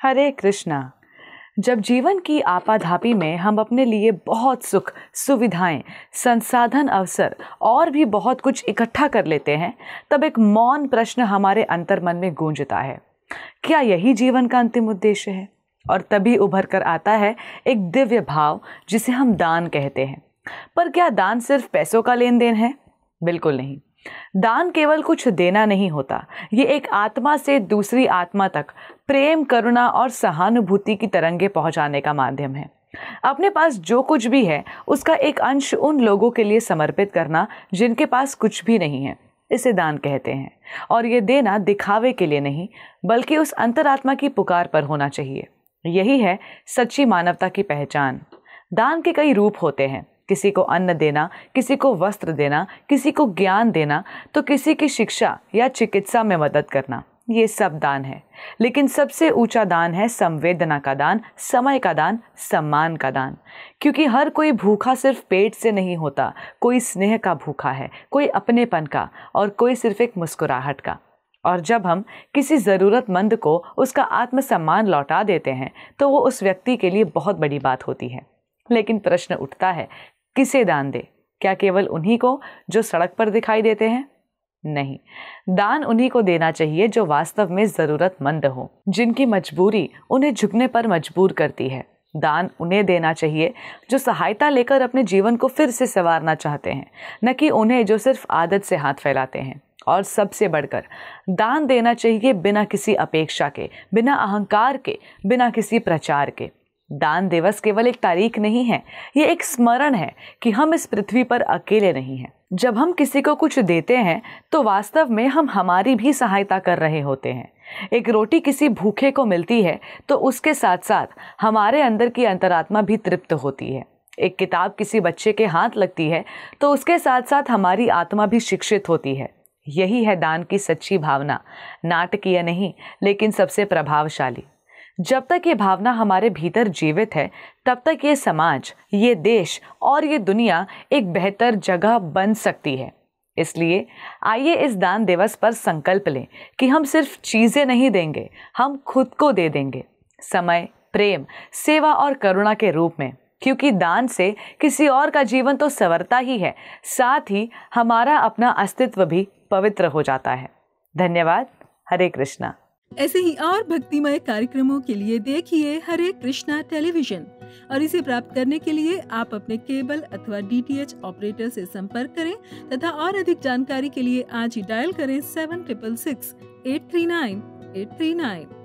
हरे कृष्णा। जब जीवन की आपाधापी में हम अपने लिए बहुत सुख, सुविधाएं, संसाधन, अवसर और भी बहुत कुछ इकट्ठा कर लेते हैं, तब एक मौन प्रश्न हमारे अंतर्मन में गूंजता है, क्या यही जीवन का अंतिम उद्देश्य है? और तभी उभर कर आता है एक दिव्य भाव जिसे हम दान कहते हैं। पर क्या दान सिर्फ पैसों का लेन देन है? बिल्कुल नहीं। दान केवल कुछ देना नहीं होता, ये एक आत्मा से दूसरी आत्मा तक प्रेम, करुणा और सहानुभूति की तरंगे पहुंचाने का माध्यम है। अपने पास जो कुछ भी है उसका एक अंश उन लोगों के लिए समर्पित करना जिनके पास कुछ भी नहीं है, इसे दान कहते हैं। और ये देना दिखावे के लिए नहीं, बल्कि उस अंतरात्मा की पुकार पर होना चाहिए। यही है सच्ची मानवता की पहचान। दान के कई रूप होते हैं, किसी को अन्न देना, किसी को वस्त्र देना, किसी को ज्ञान देना, तो किसी की शिक्षा या चिकित्सा में मदद करना। ये सब दान है, लेकिन सबसे ऊंचा दान है संवेदना का दान, समय का दान, सम्मान का दान। क्योंकि हर कोई भूखा सिर्फ पेट से नहीं होता, कोई स्नेह का भूखा है, कोई अपनेपन का, और कोई सिर्फ एक मुस्कुराहट का। और जब हम किसी ज़रूरतमंद को उसका आत्मसम्मान लौटा देते हैं तो वो उस व्यक्ति के लिए बहुत बड़ी बात होती है। लेकिन प्रश्न उठता है, किसे दान दे? क्या केवल उन्हीं को जो सड़क पर दिखाई देते हैं? नहीं, दान उन्हीं को देना चाहिए जो वास्तव में ज़रूरतमंद हो, जिनकी मजबूरी उन्हें झुकने पर मजबूर करती है। दान उन्हें देना चाहिए जो सहायता लेकर अपने जीवन को फिर से संवारना चाहते हैं, न कि उन्हें जो सिर्फ आदत से हाथ फैलाते हैं। और सबसे बढ़कर दान देना चाहिए बिना किसी अपेक्षा के, बिना अहंकार के, बिना किसी प्रचार के। दान दिवस केवल एक तारीख नहीं है, ये एक स्मरण है कि हम इस पृथ्वी पर अकेले नहीं हैं। जब हम किसी को कुछ देते हैं तो वास्तव में हम हमारी भी सहायता कर रहे होते हैं। एक रोटी किसी भूखे को मिलती है तो उसके साथ साथ हमारे अंदर की अंतरात्मा भी तृप्त होती है। एक किताब किसी बच्चे के हाथ लगती है तो उसके साथ साथ हमारी आत्मा भी शिक्षित होती है। यही है दान की सच्ची भावना, नाटकीय नहीं लेकिन सबसे प्रभावशाली। जब तक ये भावना हमारे भीतर जीवित है, तब तक ये समाज, ये देश और ये दुनिया एक बेहतर जगह बन सकती है। इसलिए आइए इस दान दिवस पर संकल्प लें कि हम सिर्फ चीज़ें नहीं देंगे, हम खुद को दे देंगे, समय, प्रेम, सेवा और करुणा के रूप में। क्योंकि दान से किसी और का जीवन तो संवरता ही है, साथ ही हमारा अपना अस्तित्व भी पवित्र हो जाता है। धन्यवाद। हरे कृष्णा। ऐसे ही और भक्तिमय कार्यक्रमों के लिए देखिए हरे कृष्णा टेलीविजन, और इसे प्राप्त करने के लिए आप अपने केबल अथवा DTH ऑपरेटर से संपर्क करें तथा और अधिक जानकारी के लिए आज ही डायल करें 7666 839 839।